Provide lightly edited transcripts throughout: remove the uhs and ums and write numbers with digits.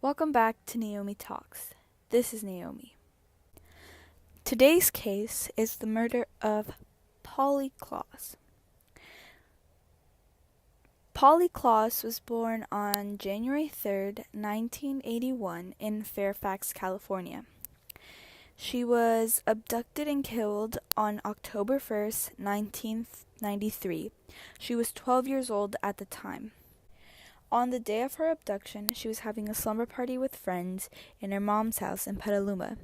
Welcome back to Naomi Talks. This is Naomi. Today's case is the murder of Klaas. Klaas was born on January 3rd, 1981 in Fairfax, California. She was abducted and killed on October 1st, 1993. She was 12 years old at the time. On the day of her abduction, she was having a slumber party with friends in her mom's house in Petaluma.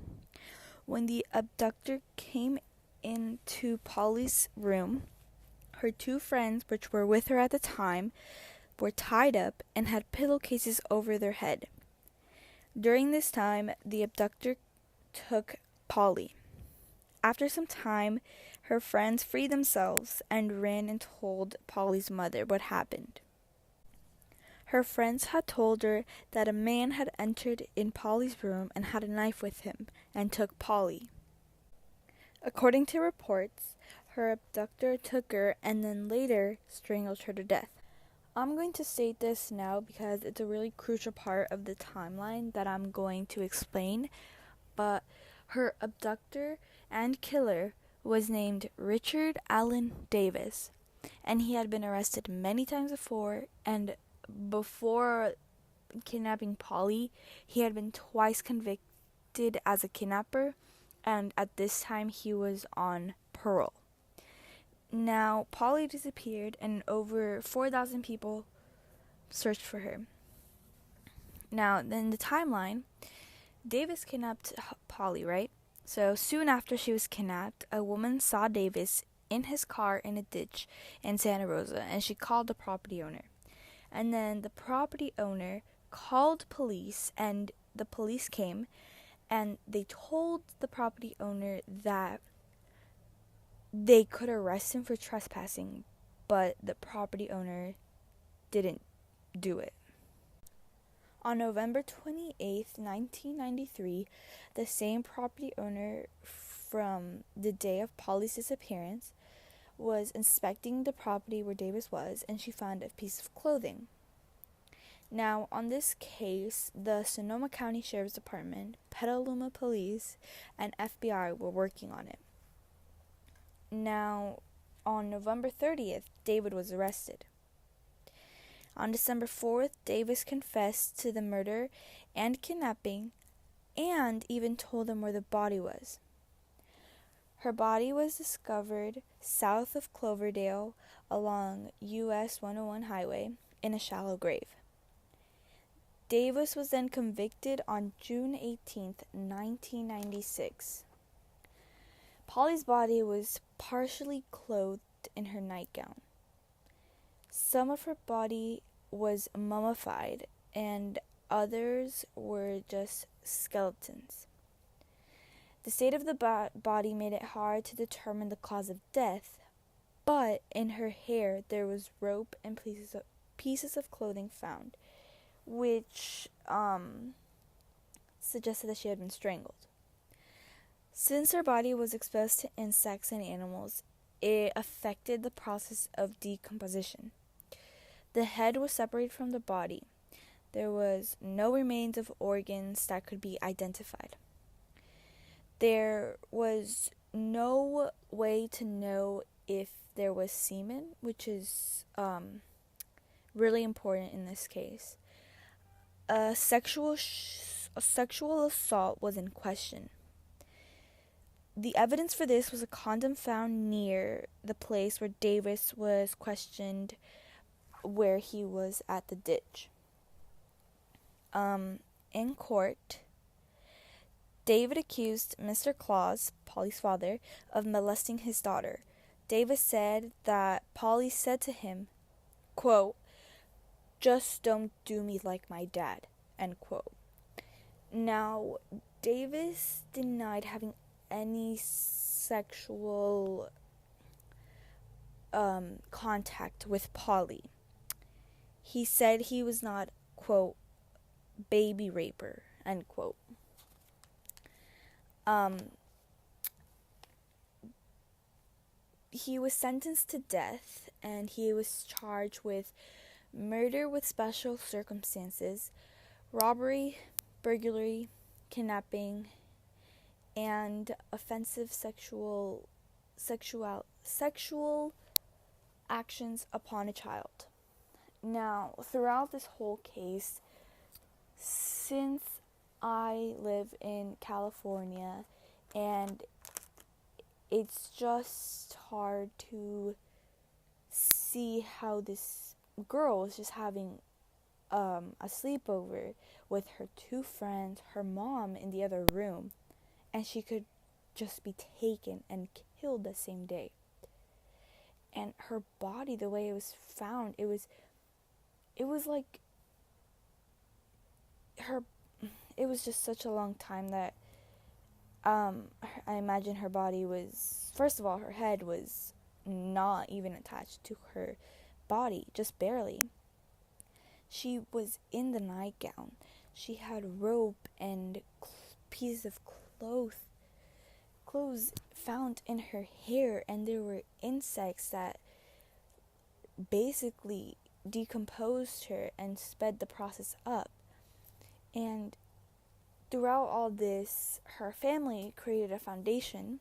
When the abductor came into Polly's room, her two friends, which were with her at the time, were tied up and had pillowcases over their head. During this time, the abductor took Polly. After some time, her friends freed themselves and ran and told Polly's mother what happened. Her friends had told her that a man had entered in Polly's room and had a knife with him and took Polly. According to reports, her abductor took her and then later strangled her to death. I'm going to state this now because it's a really crucial part of the timeline that I'm going to explain, but her abductor and killer was named Richard Allen Davis, and he had been arrested many times before kidnapping Polly, he had been twice convicted as a kidnapper, and at this time he was on parole. Now, Polly disappeared, and over 4,000 people searched for her. Now, in the timeline, Davis kidnapped Polly, right? So soon after she was kidnapped, a woman saw Davis in his car in a ditch in Santa Rosa, and she called the property owner. And then the property owner called police, and the police came, and they told the property owner that they could arrest him for trespassing, but the property owner didn't do it. On November 28th, 1993, the same property owner from the day of Polly's disappearance was inspecting the property where Davis was, and she found a piece of clothing. Now, on this case, the Sonoma County Sheriff's Department, Petaluma Police, and FBI were working on it. Now, on November 30th, David was arrested. On December 4th, Davis confessed to the murder and kidnapping and even told them where the body was. Her body was discovered south of Cloverdale along US 101 highway in a shallow grave. Davis was then convicted on June 18, 1996. Polly's body was partially clothed in her nightgown. Some of her body was mummified and others were just skeletons. The state of the body made it hard to determine the cause of death, but in her hair there was rope and pieces of clothing found, which suggested that she had been strangled. Since her body was exposed to insects and animals, it affected the process of decomposition. The head was separated from the body. There was no remains of organs that could be identified. There was no way to know if there was semen, which is really important in this case. A sexual assault was in question. The evidence for this was a condom found near the place where Davis was questioned, where he was at the ditch. In court, David accused Mr. Klaas, Polly's father, of molesting his daughter. Davis said that Polly said to him, quote, "Just don't do me like my dad," end quote. Now, Davis denied having any sexual contact with Polly. He said he was not, quote, baby raper, end quote. He was sentenced to death, and he was charged with murder with special circumstances, robbery, burglary, kidnapping, and offensive sexual actions upon a child. Now, throughout this whole case, since I live in California and it's just hard to see how this girl was just having a sleepover with her two friends, her mom in the other room, and she could just be taken and killed the same day. And her body, the way it was found, it was like it was just such a long time that I imagine her body was, first of all, her head was not even attached to her body, just barely. She was in the nightgown. She had rope and pieces of clothes found in her hair, and there were insects that basically decomposed her and sped the process up. And throughout all this, her family created a foundation,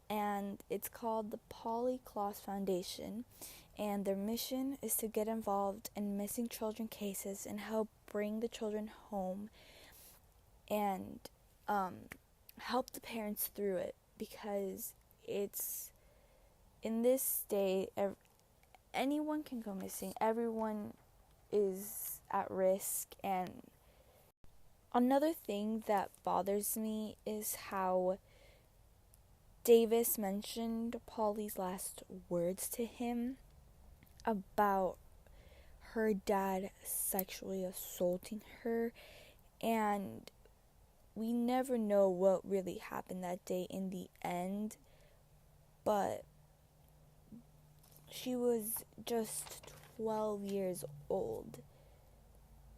and it's called the Klaas Foundation, and their mission is to get involved in missing children cases and help bring the children home and help the parents through it, because it's, in this day, anyone can go missing. Everyone is at risk. And another thing that bothers me is how Davis mentioned Polly's last words to him about her dad sexually assaulting her, and we never know what really happened that day in the end, but she was just 12 years old,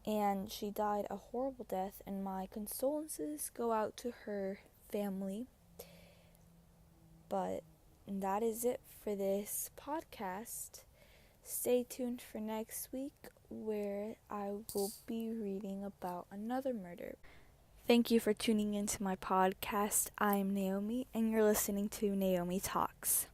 and she died a horrible death, and my condolences go out to her family. But that is it for this podcast. Stay tuned for next week, where I will be reading about another murder. Thank you for tuning into my podcast. I'm Naomi, and you're listening to Naomi Talks.